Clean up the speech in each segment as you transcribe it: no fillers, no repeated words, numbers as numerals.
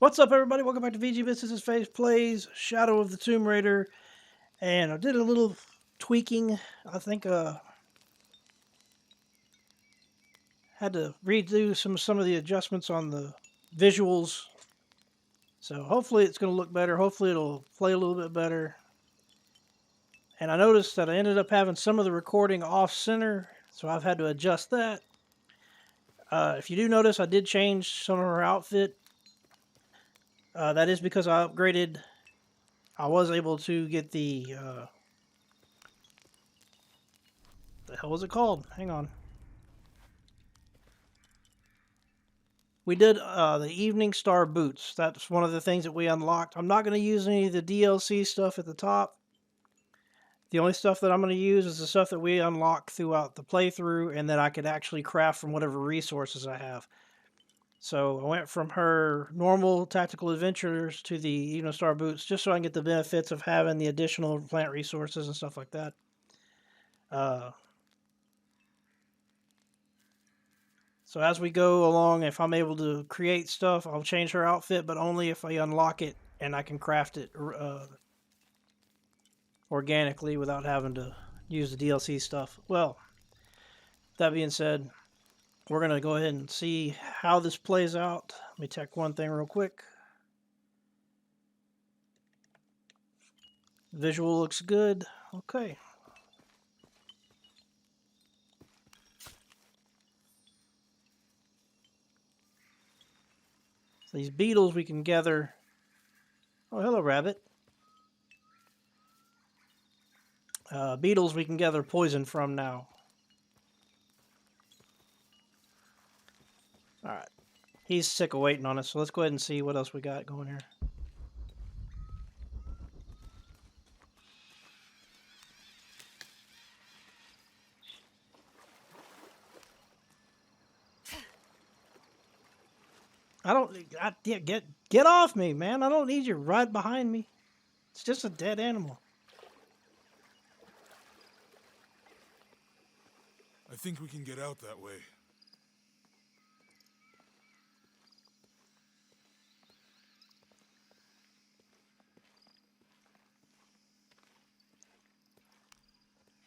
What's up, everybody? Welcome back to VG This is Face Plays Shadow of the Tomb Raider. And I did a little tweaking. I think had to redo some of the adjustments on the visuals. So hopefully it's going to look better. Hopefully it'll play a little bit better. And I noticed that I ended up having some of the recording off center, so I've had to adjust that. If you do notice, I did change some of her outfit. That is because I upgraded. I was able to get the hell was it called? Hang on. We did the Evening Star boots. That's one of the things that we unlocked. I'm not going to use any of the DLC stuff at the top. The only stuff that I'm going to use is the stuff that we unlock throughout the playthrough and that I could actually craft from whatever resources I have. So I went from her normal tactical adventures to the Evening Star boots just so I can get the benefits of having the additional plant resources and stuff like that. So as we go along, if I'm able to create stuff, I'll change her outfit, but only if I unlock it and I can craft it organically without having to use the DLC stuff. Well, that being said, we're going to go ahead and see how this plays out. Let me check one thing real quick. Visual looks good. Okay. So these beetles we can gather. Oh, hello, rabbit. Beetles we can gather poison from now. Alright. He's sick of waiting on us, so let's go ahead and see what else we got going here. Yeah, get off me, man. I don't need you right behind me. It's just a dead animal. I think we can get out that way.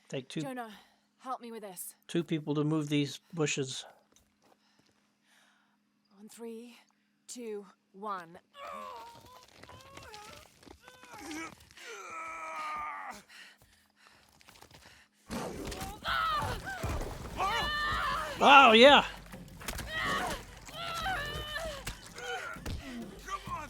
Take Jonah, help me with this. two people to move these bushes. On 3, 2, 1. Oh, yeah. Come on!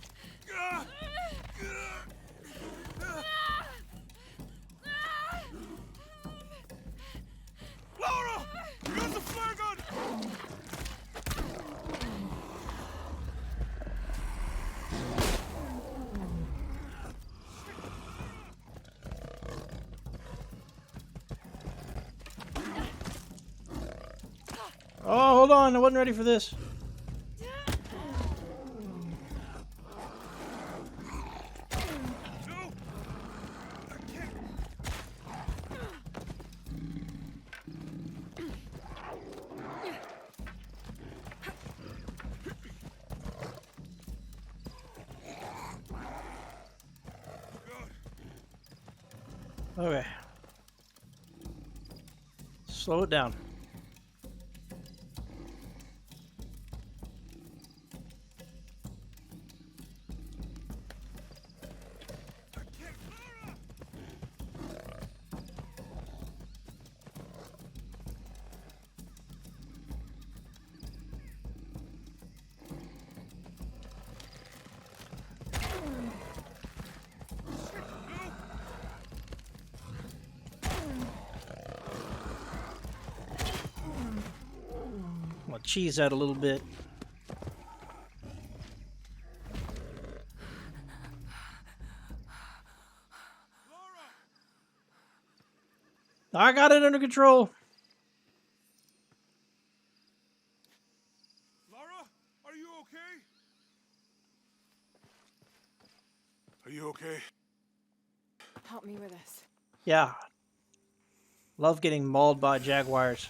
Laura! Use the flare gun! Oh, hold on. I wasn't ready for this. No! I can't. God. Okay. Slow it down. I can't. Laura! I'm gonna cheese that a little bit. Laura! I got it under control. Laura? Are you okay? Are you okay? Help me with this. Yeah. Love getting mauled by jaguars.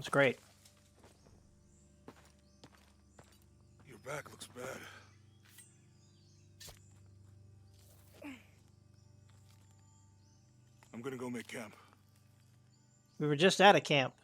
That's great. Your back looks bad. I'm gonna go make camp. We were just at a camp.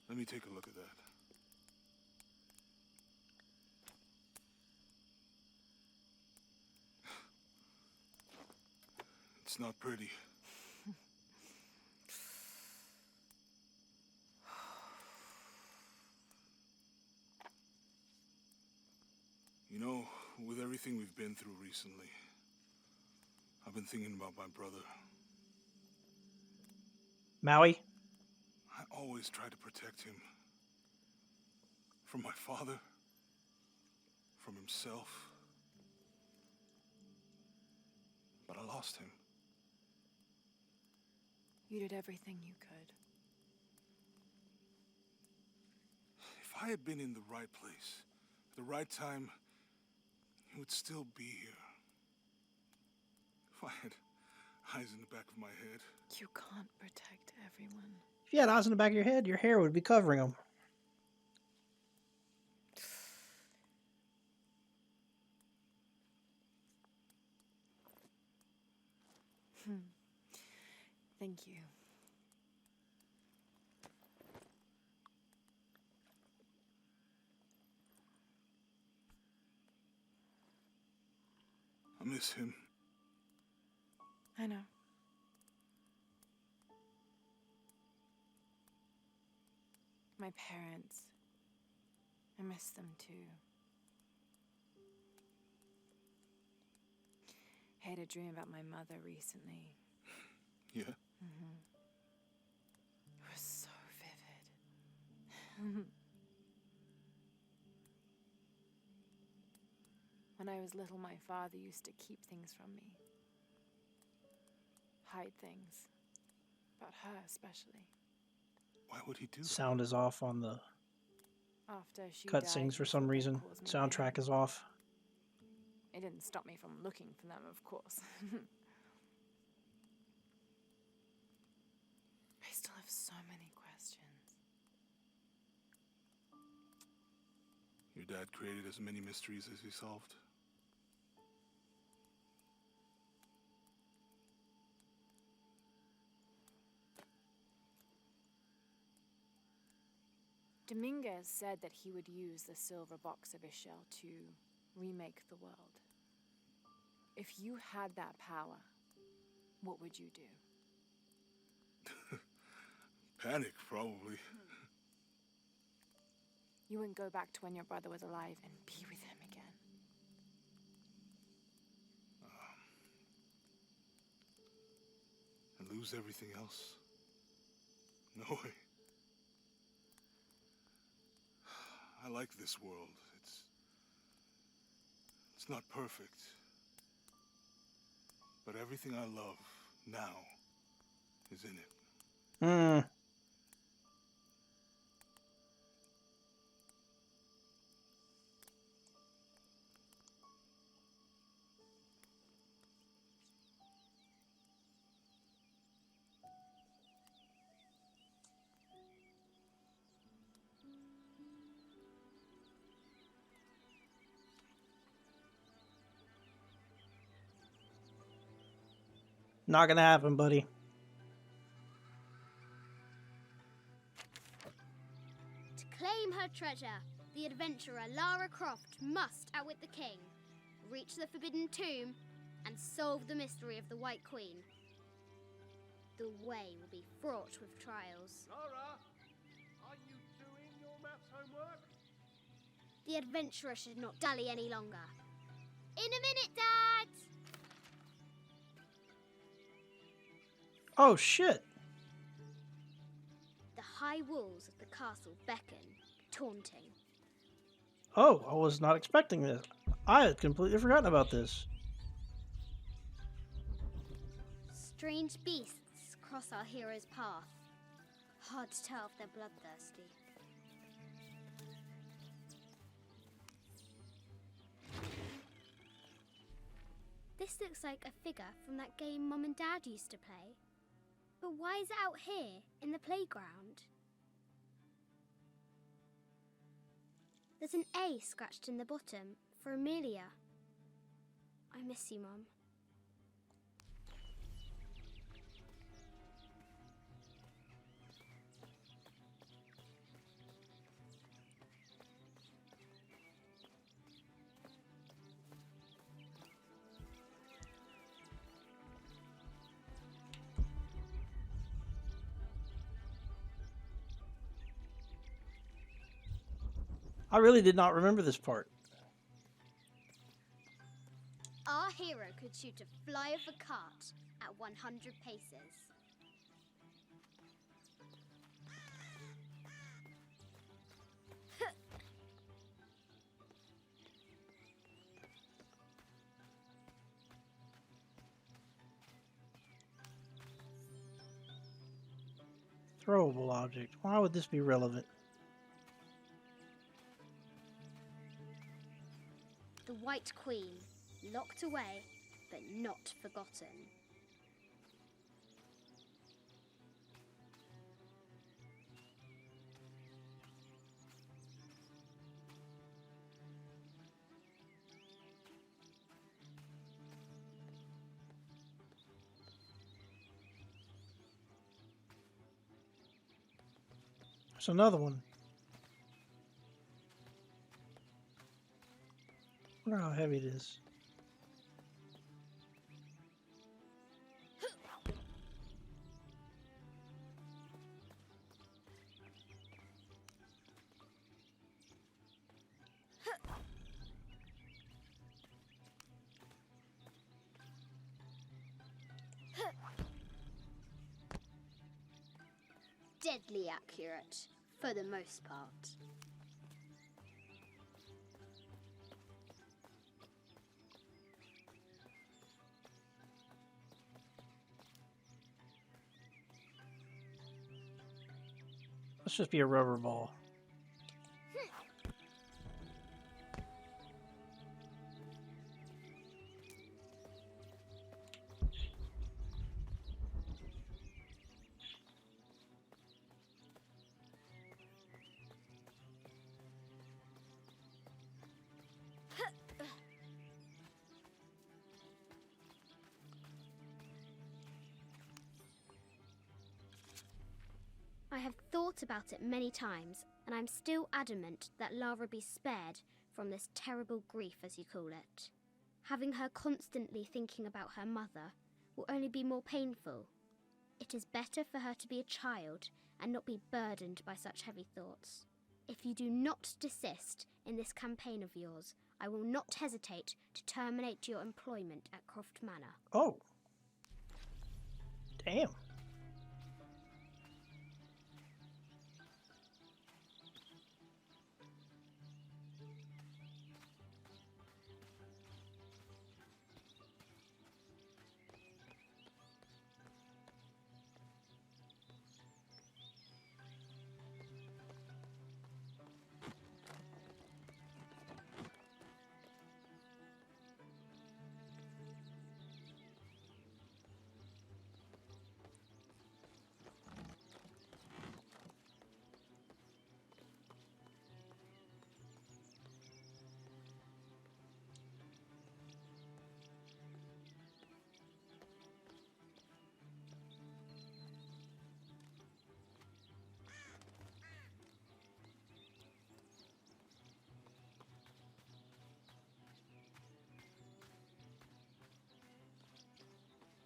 Let me take a look at that. It's not pretty. You know, with everything we've been through recently, I've been thinking about my brother. Maui? I always tried to protect him. From my father. From himself. But I lost him. You did everything you could. If I had been in the right place, at the right time, he would still be here. If I had eyes in the back of my head. You can't protect everyone. If you had eyes in the back of your head, your hair would be covering them. Thank you. I miss him. I know. My parents. I miss them too. I had a dream about my mother recently. Yeah? It was so vivid. When I was little, my father used to keep things from me. Hide things. About her, especially. Why would he do that? Sound is off on the After she died, cutscenes for he some thought they'd reason. cause me Soundtrack pain. is off. It didn't stop me from looking for them, of course. I still have so many questions. Your dad created as many mysteries as he solved. Dominguez said that he would use the silver box of Ishel to remake the world. If you had that power, what would you do? Panic, probably. You wouldn't go back to when your brother was alive and be with him again. And lose everything else? No way. I like this world. It's not perfect. But everything I love now is in it. Not gonna happen, buddy. To claim her treasure, the adventurer Lara Croft must outwit the king, reach the Forbidden Tomb, and solve the mystery of the White Queen. The way will be fraught with trials. Lara, are you doing your maths homework? The adventurer should not dally any longer. In a minute, Dad! Oh, shit. The high walls of the castle beckon, taunting. Oh, I was not expecting this. I had completely forgotten about this. Strange beasts cross our hero's path. Hard to tell if they're bloodthirsty. This looks like a figure from that game Mum and Dad used to play. But why is it out here, in the playground? There's an A scratched in the bottom for Amelia. I miss you, Mum. I really did not remember this part. Our hero could shoot a fly of a cart at 100 paces. Throwable object. Why would this be relevant? The White Queen, locked away, but not forgotten. There's another one. I wonder how heavy it is. Deadly accurate, for the most part. Let's just be a rubber ball. I have thought about it many times, and I'm still adamant that Lara be spared from this terrible grief, as you call it. Having her constantly thinking about her mother will only be more painful. It is better for her to be a child and not be burdened by such heavy thoughts. If you do not desist in this campaign of yours, I will not hesitate to terminate your employment at Croft Manor. Oh. Damn.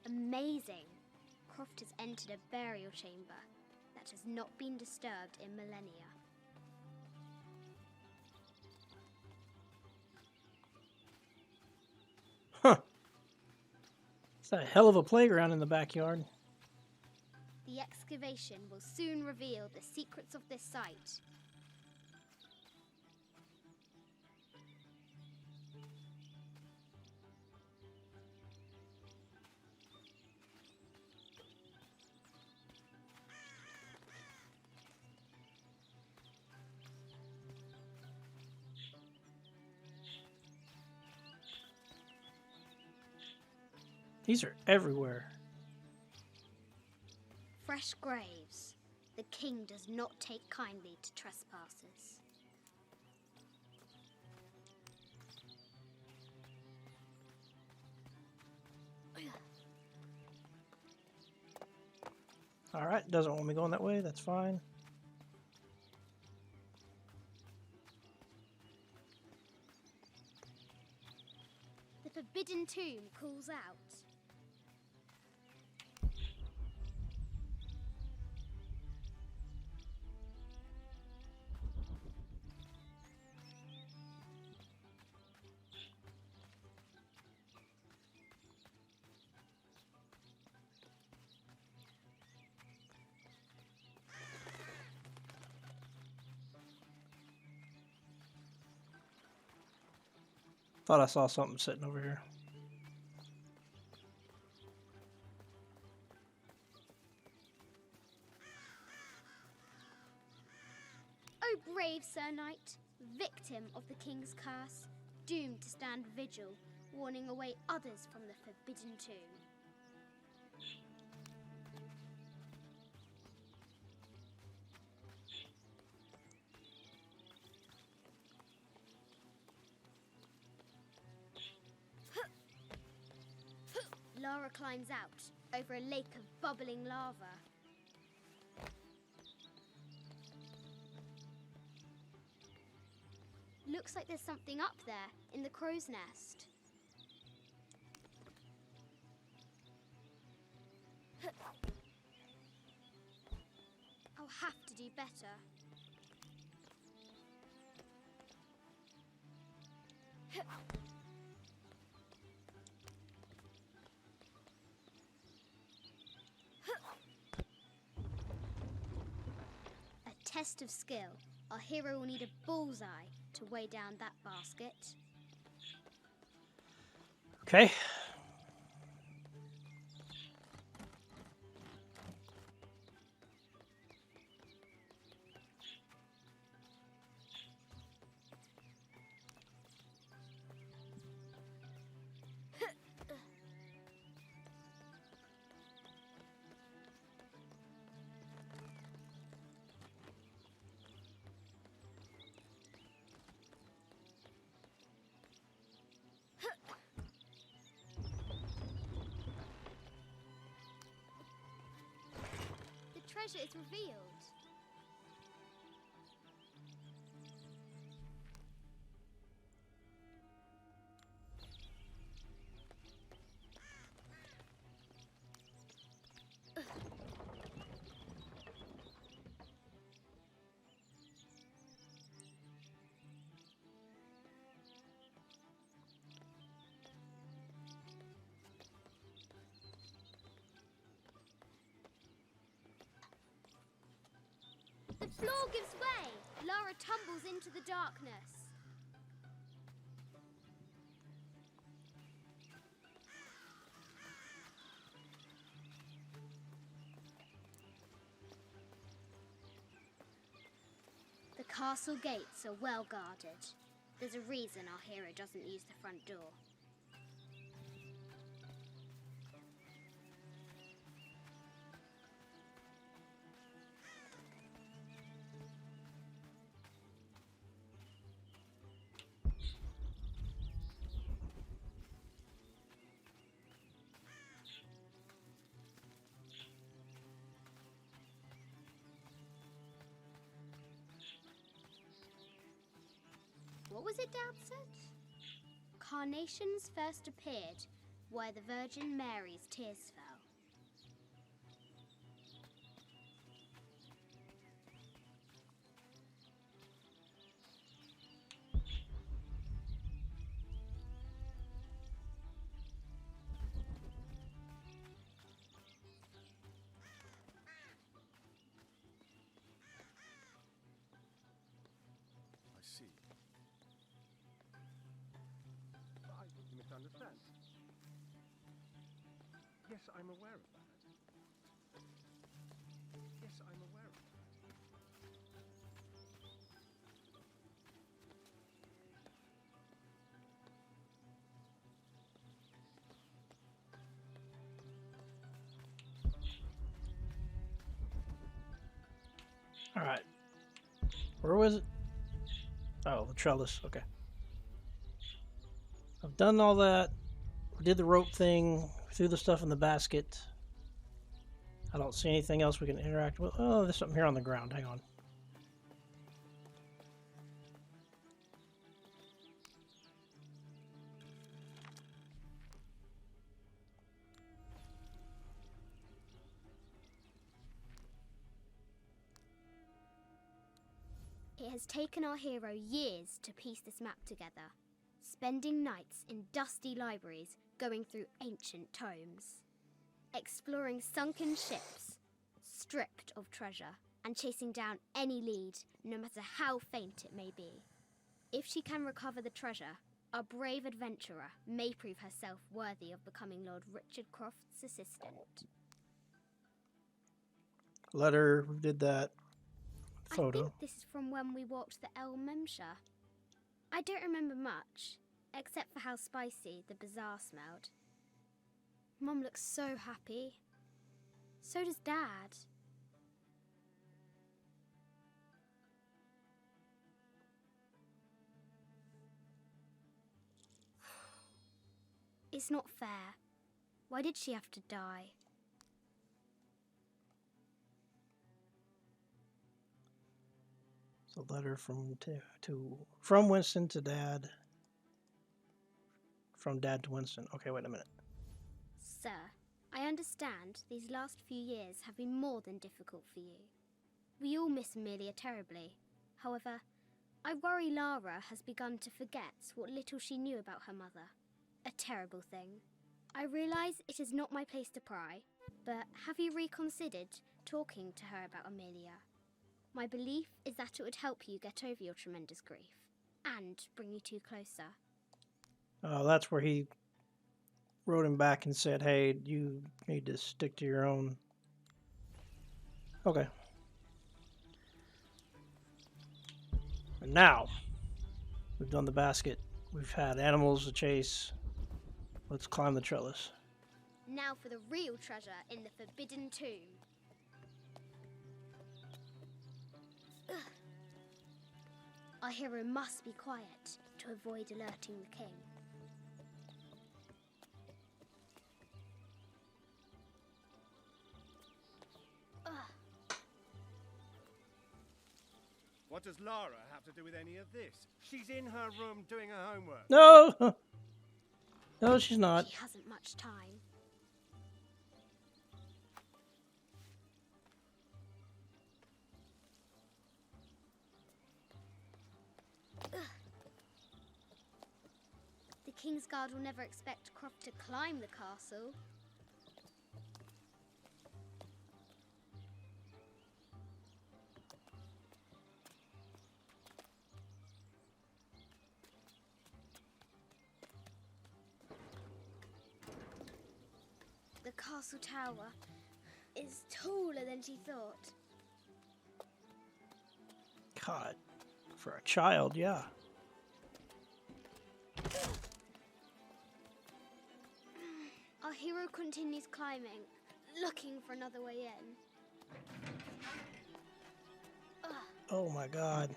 Amazing! Croft has entered a burial chamber that has not been disturbed in millennia. Huh. It's a hell of a playground in the backyard. The excavation will soon reveal the secrets of this site. These are everywhere. Fresh graves. The king does not take kindly to trespassers. Alright, doesn't want me going that way. That's fine. The forbidden tomb calls out. Thought I saw something sitting over here. O brave Sir Knight, victim of the king's curse, doomed to stand vigil, warning away others from the forbidden tomb. Lara climbs out over a lake of bubbling lava. Looks like there's something up there in the crow's nest. I'll have to do better. A test of skill. Our hero will need a bullseye to weigh down that basket. Okay. The treasure is revealed. The floor gives way. Lara tumbles into the darkness. The castle gates are well guarded. There's a reason our hero doesn't use the front door. What was it Dad said? Carnations first appeared where the Virgin Mary's tears fell. I see. You misunderstand. Yes, I'm aware of that. Yes, I'm aware of that. All right. Where was it? Oh, the trellis. Okay. I've done all that. We did the rope thing. Threw the stuff in the basket. I don't see anything else we can interact with. Oh, there's something here on the ground. Hang on. It has taken our hero years to piece this map together, spending nights in dusty libraries going through ancient tomes, exploring sunken ships, stripped of treasure, and chasing down any lead, no matter how faint it may be. If she can recover the treasure, our brave adventurer may prove herself worthy of becoming Lord Richard Croft's assistant. Letter. We did that. I Photo. think this is from when we walked the El Memsha. I don't remember much, except for how spicy the bazaar smelled. Mum looks so happy. So does Dad. It's not fair. Why did she have to die? It's a letter from from Winston to Dad. From Dad to Winston. Okay, wait a minute. Sir, I understand these last few years have been more than difficult for you. We all miss Amelia terribly. However, I worry Lara has begun to forget what little she knew about her mother. A terrible thing. I realise it is not my place to pry, but have you reconsidered talking to her about Amelia? My belief is that it would help you get over your tremendous grief and bring you two closer. Oh, that's where he wrote him back and said, hey, you need to stick to your own. Okay. And now, we've done the basket. We've had animals to chase. Let's climb the trellis. Now for the real treasure in the Forbidden Tomb. Ugh. Our hero must be quiet to avoid alerting the king. What does Lara have to do with any of this? She's in her room doing her homework. No! No, she's not. She hasn't much time. Ugh. The Kingsguard will never expect Croft to climb the castle. The castle tower is taller than she thought. God, for a child, yeah. Our hero continues climbing, looking for another way in. Oh my God.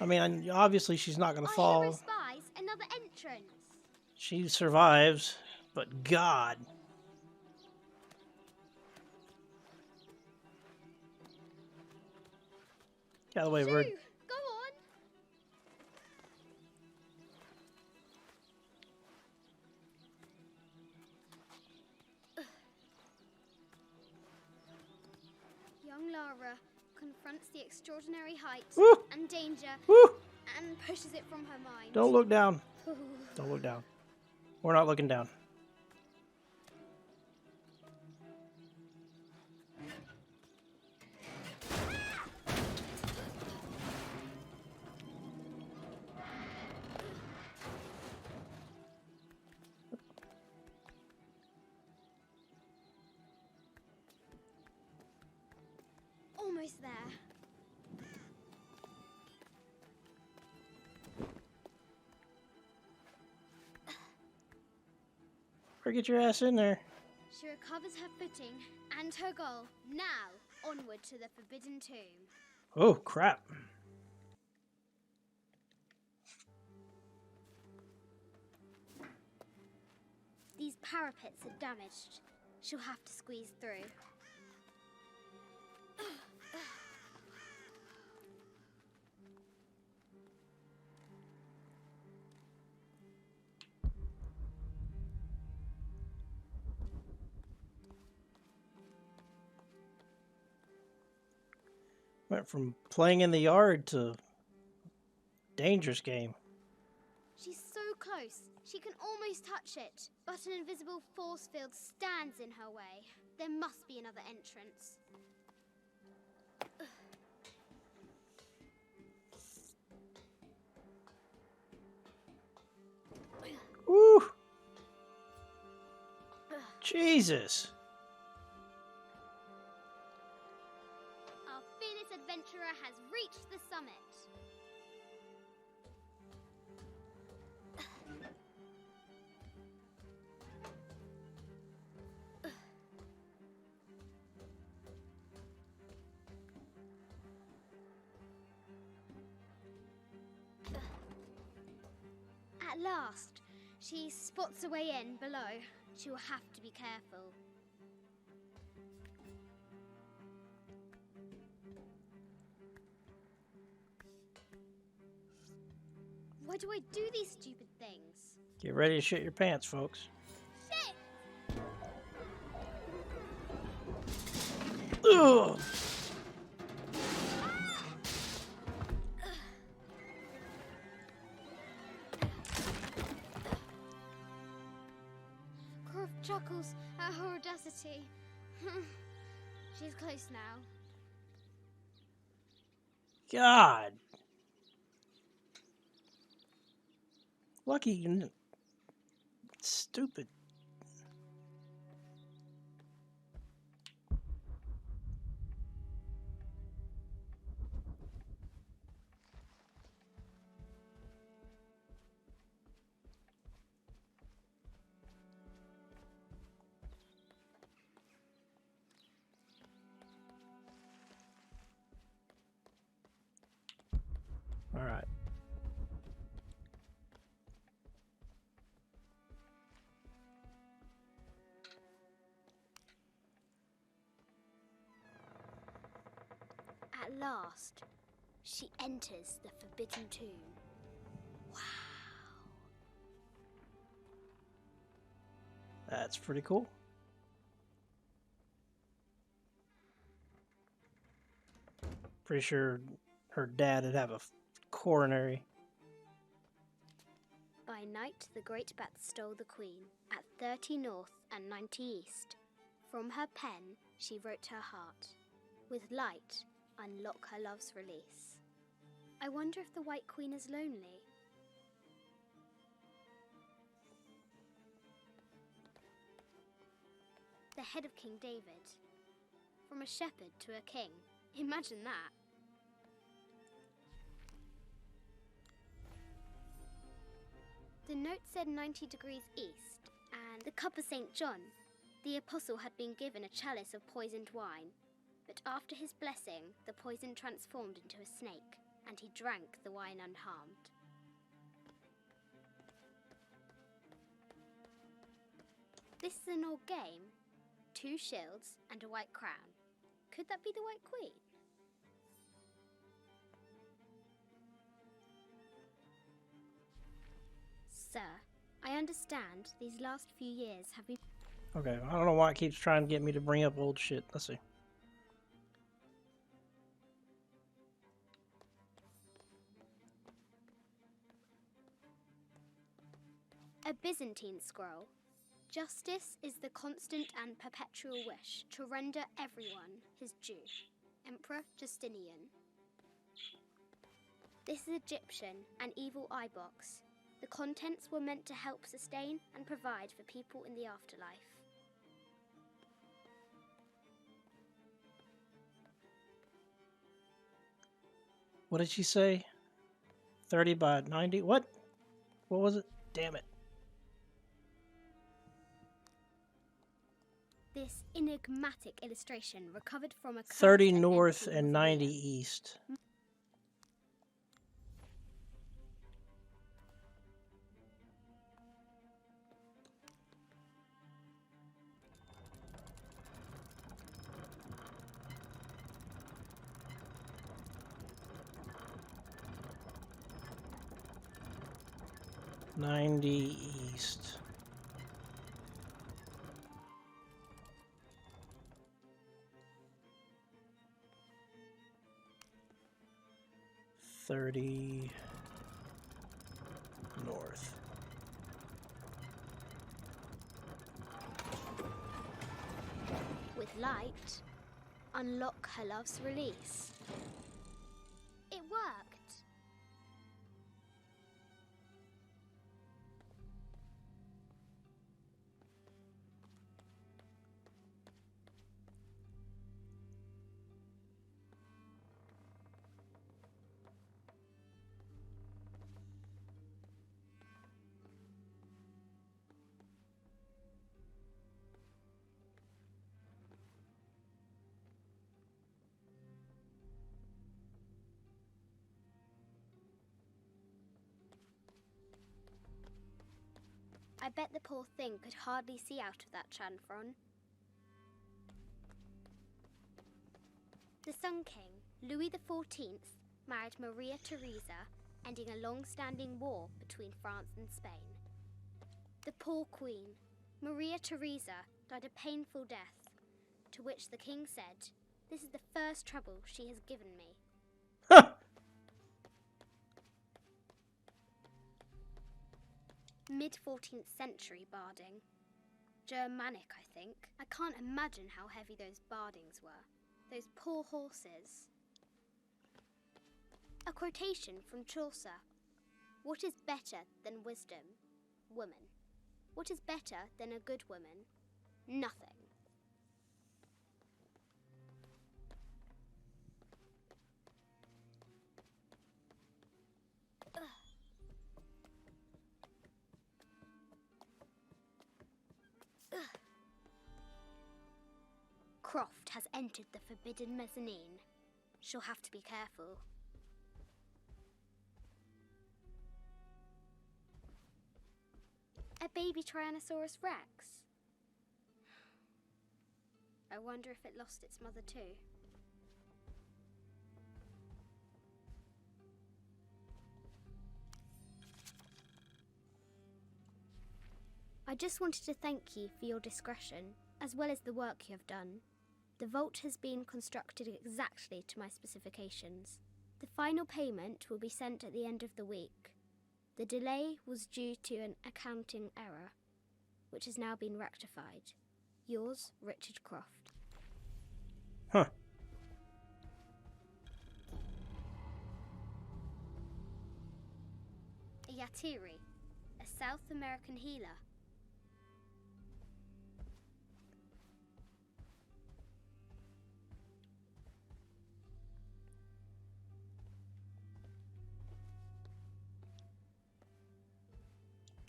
I mean, obviously she's not going to Our hero fall. spies another entrance. She survives, but God. Get out of the way, Shoo! bird. Go on. Young Lara confronts the extraordinary height Woo! and danger Woo! and pushes it from her mind. Don't look down. Don't look down. We're not looking down. Almost there. Or get your ass in there. She recovers her footing and her goal. Now, onward to the Forbidden Tomb. Oh, crap. These parapets are damaged. She'll have to squeeze through. Went from playing in the yard to dangerous game. She's so close. She can almost touch it. But an invisible force field stands in her way. There must be another entrance. Woo! Jesus. Our fearless adventurer has reached the summit. At last, she spots a way in below. She will have to be careful. Why do I do these stupid things? Get ready to shit your pants, folks. Shit! Ugh! Croft chuckles at her audacity. She's close now. God. Lucky you. Stupid. All right. At last, she enters the Forbidden Tomb. Wow. That's pretty cool. Pretty sure her dad would have a coronary. By night, the great bat stole the queen at 30 north and 90 east. From her pen, she wrote her heart. With light, unlock her love's release. I wonder if the White Queen is lonely. The head of King David. From a shepherd to a king. Imagine that. The note said 90 degrees east, and the cup of St. John. The apostle had been given a chalice of poisoned wine, but after his blessing, the poison transformed into a snake, and he drank the wine unharmed. This is an old game. 2 shields and a white crown. Could that be the White Queen? Sir, I understand these last few years have been... Okay, I don't know why it keeps trying to get me to bring up old shit. Let's see. A Byzantine scroll. Justice is the constant and perpetual wish to render everyone his due. Emperor Justinian. This is Egyptian, an evil eye box. The contents were meant to help sustain and provide for people in the afterlife. What did she say? 30 by 90? What? What was it? Damn it. This enigmatic illustration recovered from a 30 cast at north Empty and 90 Mausoleum. east. '90 east. '30 north. With light, unlock her love's release. It worked. I bet the poor thing could hardly see out of that chanfron. The Sun King, Louis XIV, married Maria Theresa, ending a long-standing war between France and Spain. The poor Queen, Maria Theresa, died a painful death, to which the King said, "This is the first trouble she has given me." Huh. Mid-14th century barding. Germanic, I think. I can't imagine how heavy those bardings were. Those poor horses. A quotation from Chaucer. What is better than wisdom? Woman. What is better than a good woman? Nothing. Croft has entered the forbidden mezzanine. She'll have to be careful. A baby Tyrannosaurus Rex. I wonder if it lost its mother too. I just wanted to thank you for your discretion, as well as the work you have done. The vault has been constructed exactly to my specifications. The final payment will be sent at the end of the week. The delay was due to an accounting error, which has now been rectified. Yours, Richard Croft. Huh. A Yatiri, a South American healer.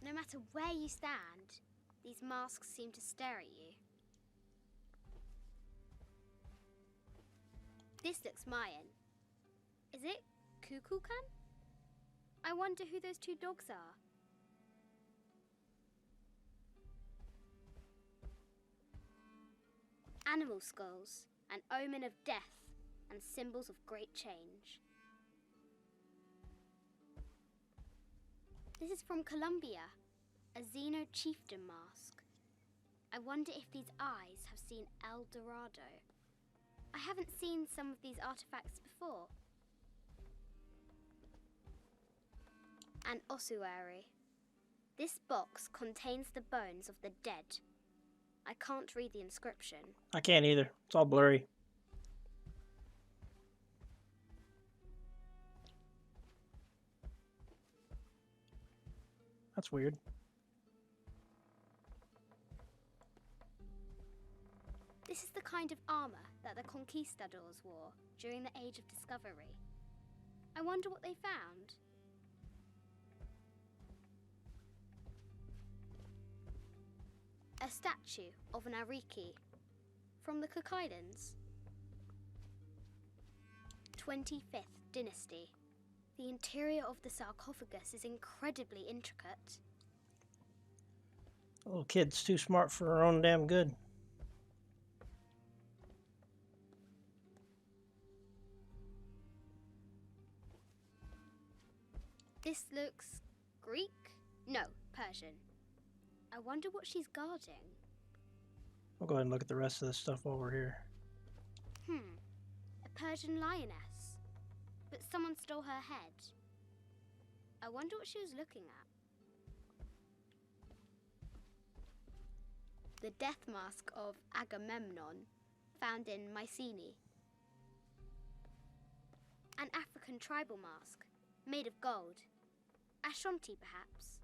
No matter where you stand, these masks seem to stare at you. This looks Mayan. Is it Kukulkan? I wonder who those two dogs are. Animal skulls, an omen of death and symbols of great change. This is from Colombia, a Xeno chieftain mask. I wonder if these eyes have seen El Dorado. I haven't seen some of these artifacts before. An ossuary. This box contains the bones of the dead. I can't read the inscription. I can't either. It's all blurry. That's weird. This is the kind of armor that the conquistadors wore during the Age of Discovery. I wonder what they found. A statue of an Ariki, from the Cook Islands. 25th Dynasty. The interior of the sarcophagus is incredibly intricate. The little kid's too smart for her own damn good. This looks Greek? No, Persian. I wonder what she's guarding. I'll go ahead and look at the rest of this stuff while we're here. A Persian lioness. But someone stole her head. I wonder what she was looking at. The death mask of Agamemnon, found in Mycenae. An African tribal mask, made of gold. Ashanti, perhaps.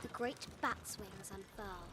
The great bat's wings unfurl.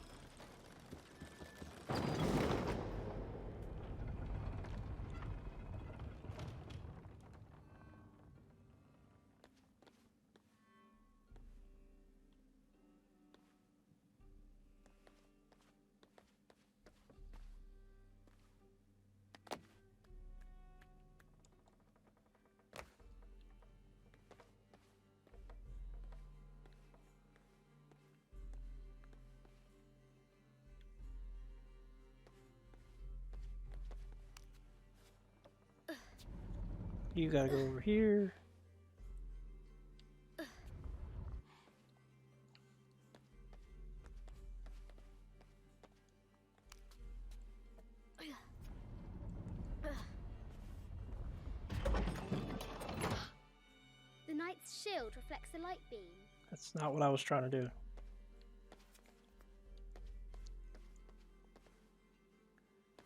You gotta go over here. The knight's shield reflects the light beam. That's not what I was trying to do.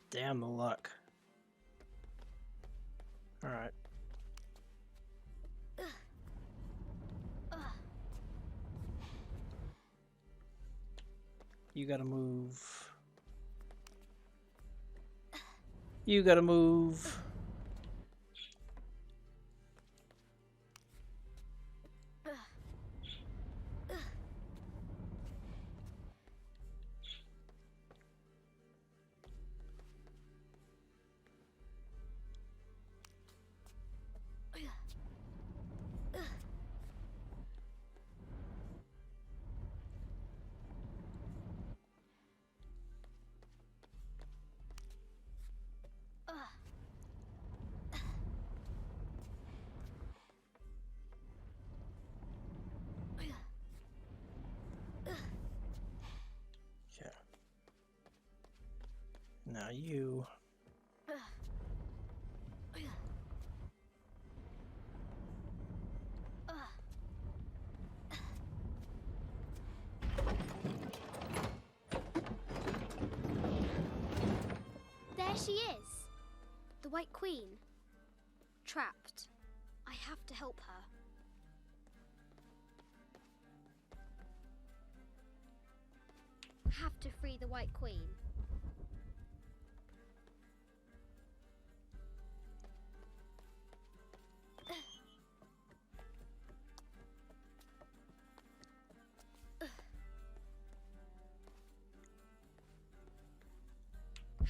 Damn the luck. Alright. You gotta move. You gotta move. Now you. There she is. The White Queen. Trapped. I have to help her. Have to free the White Queen.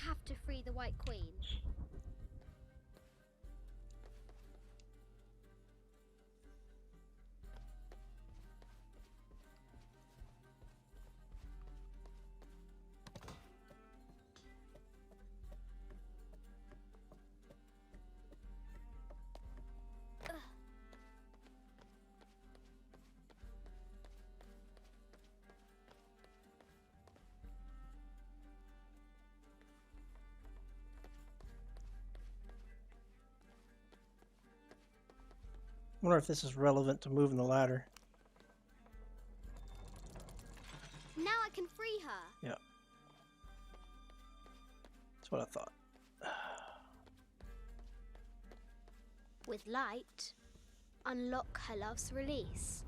Have to free the White Queen. Wonder if this is relevant to moving the ladder. Now I can free her. Yeah. That's what I thought. With light, unlock her love's release.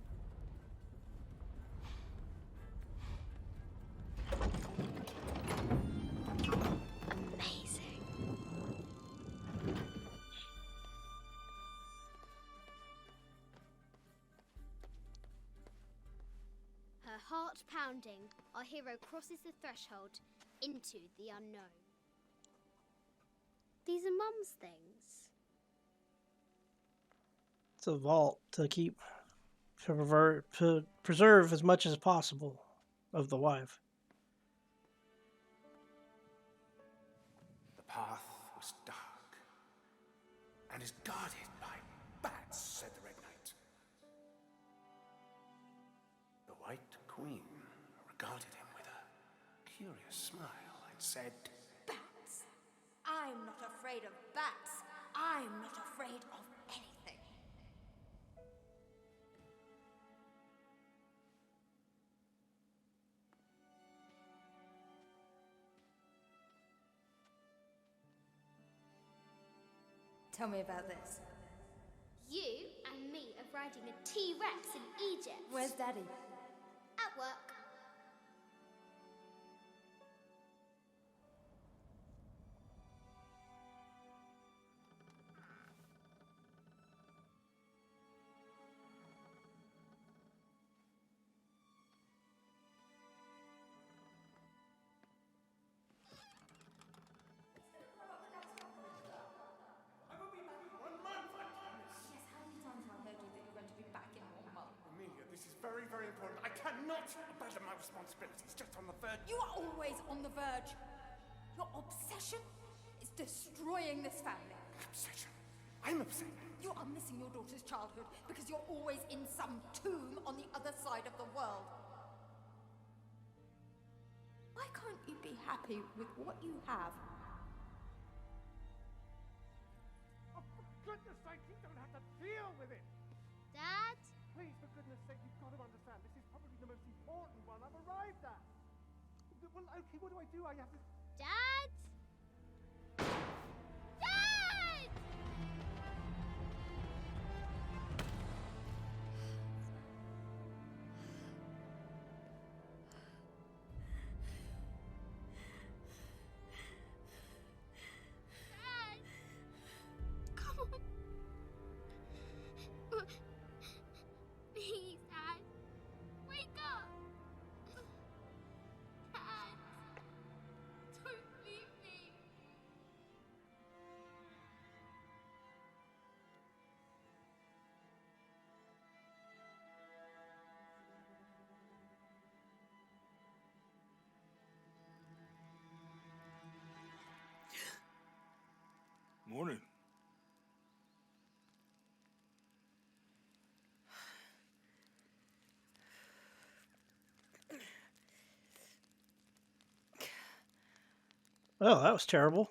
Amazing. landing, our hero crosses the threshold into the unknown. These are Mum's things. It's a vault to keep, to preserve as much as possible of the wife. The path was dark and is guarded by bats, said the Red Knight. The White Queen regarded him with a curious smile and said, Bats. I'm not afraid of bats. I'm not afraid of anything. Tell me about this. You and me are riding a T-Rex in Egypt. Where's Daddy? At work. Amelia, this is very, very important. I cannot abandon my responsibilities just on the verge. You are always on the verge. Your obsession is destroying this family. Obsession. I'm upset. You are missing your daughter's childhood because you're always in some tomb on the other side of the world. Why can't you be happy with what you have? Oh, for goodness sake, you don't have to deal with it. Dad? Please, for goodness sake, you've got to understand. This is probably the most important one I've arrived at. Well, okay, what do? I have to... Dad? Dad! Dad! Come on. Please, Dad. Wake up. Dad. Don't leave me. Morning. Oh, that was terrible.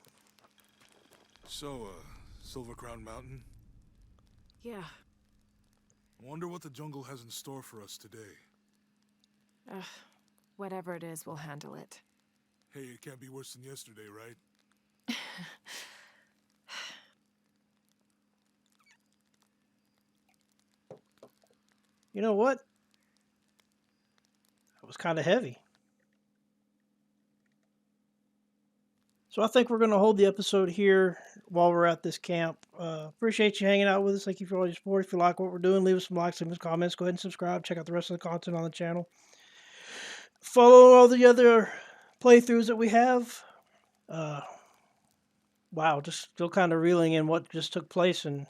So, Silver Crown Mountain? Yeah. Wonder what the jungle has in store for us today. Whatever it is, we'll handle it. Hey, it can't be worse than yesterday, right? You know what? That was kind of heavy. So I think we're going to hold the episode here while we're at this camp. Appreciate you hanging out with us. Thank you for all your support. If you like what we're doing, leave us some likes, leave us comments. Go ahead and subscribe. Check out the rest of the content on the channel. Follow all the other playthroughs that we have. Wow, just still kind of reeling in what just took place and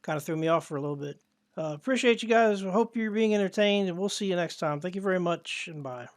kind of threw me off for a little bit. Appreciate you guys. Hope you're being entertained, and we'll see you next time. Thank you very much, and bye.